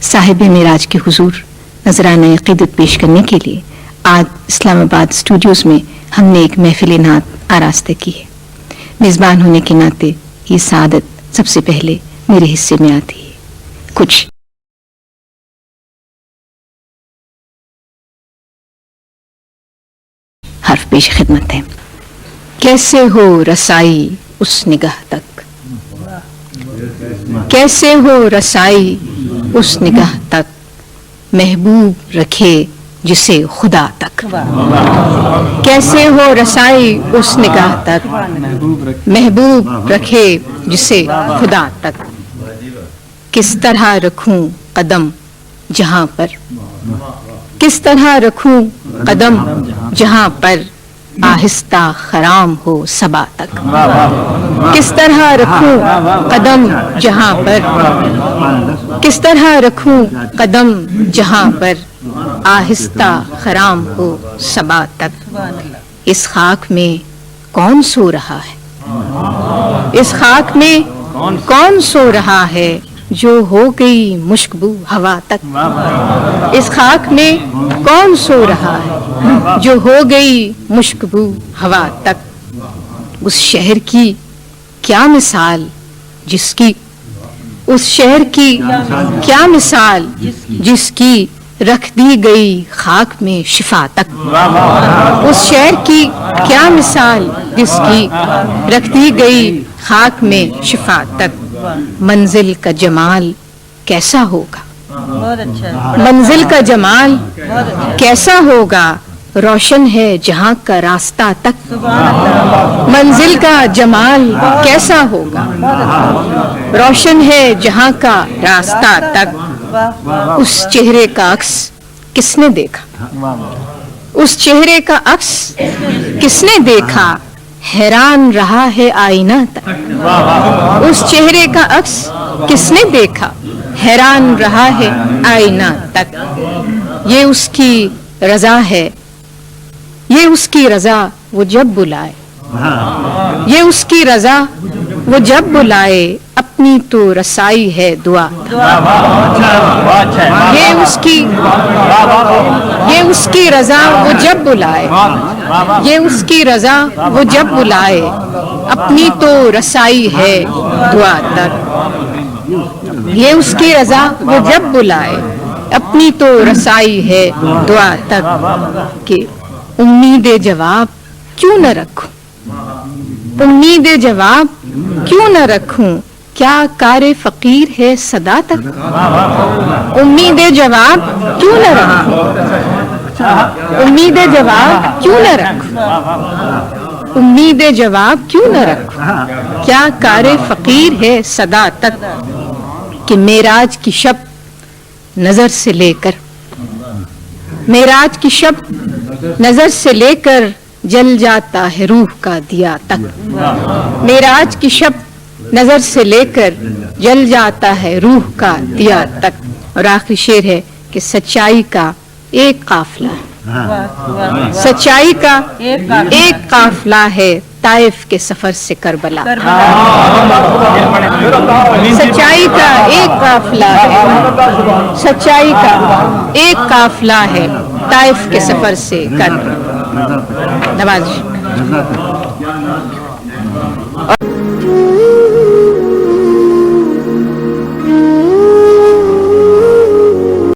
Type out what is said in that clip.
صاحب معراج کے حضور نذرانہ عقیدت پیش کرنے کے لیے آج اسلام آباد اسٹوڈیوز میں ہم نے ایک محفل نعت آراستہ کی ہے. میزبان ہونے کے ناطے یہ سعادت سب سے پہلے میرے حصے میں آتی ہے. کچھ حرف پیش خدمت ہے. کیسے ہو رسائی اس نگاہ تک، کیسے ہو رسائی اس نگاہ تک، محبوب رکھے جسے خدا تک. کیسے ہو رسائی اس نگاہ تک، محبوب رکھے جسے خدا تک. کس طرح رکھوں قدم جہاں پر، کس طرح رکھوں قدم جہاں پر، آہستہ خرام ہو صبا تک. کس طرح رکھوں قدم جہاں پر، کس طرح رکھوں قدم جہاں پر، آہستہ خرام ہو صبا تک. اس خاک میں کون سو رہا ہے، اس خاک میں کون سو رہا ہے، جو ہو گئی مشکبو ہوا تک. اس خاک میں کون سو رہا ہے، جو ہو گئی مشکبو ہوا تک. اس شہر کی کیا مثال جس کی، اس شہر کی کیا مثال جس کی رکھ دی گئی خاک میں شفا تک. اس شہر کی کیا مثال جس کی رکھ دی گئی خاک میں شفا تک. منزل کا جمال کیسا ہوگا، منزل کا جمال کیسا ہوگا، روشن ہے جہاں کا راستہ تک. منزل کا جمال کیسا ہوگا، روشن ہے جہاں کا راستہ تک. اس چہرے کا عکس کس نے دیکھا، اس چہرے کا عکس کس نے دیکھا، حیران رہا ہے آئینہ تک. اس چہرے کا عکس کس نے دیکھا، حیران رہا ہے آئینہ تک. یہ اس کی رضا ہے، یہ اس کی رضا وہ جب بلائے، یہ اس کی رضا وہ جب بلائے، اپنی تو رسائی ہے دعا. یہ اس کی رضا وہ جب بلائے، یہ اس کی رضا وہ جب بلائے، اپنی تو رسائی ہے دعا تک. یہ اس کی رضا وہ جب بلائے، اپنی تو رسائی ہے دعا تک. کہ امید جواب کیوں نہ رکھوں، امید جواب کیوں نہ رکھوں، کیا کار فقیر ہے صدا تک. امید جواب کیوں نہ رکھوں، امید جواب کیوں نہ رکھوں، امید جواب کیوں نہ رکھوں، کیا کار فقیر ہے صدا تک. کہ معراج کی شب نظر سے لے کر، معراج کی شب نظر سے لے کر، جل جاتا ہے روح کا دیا تک. معراج کی شب نظر سے لے کر، جل جاتا ہے روح کا دیا تک. اور آخری شعر ہے کہ سچائی کا ایک قافلہ ہے، سچائی کا ایک قافلہ ہے، طائف کے سفر سے کربلا. سچائی کا ایک قافلہ ہے، سچائی کا ایک قافلہ ہے، طائف کے سفر سے کربلا. نوازش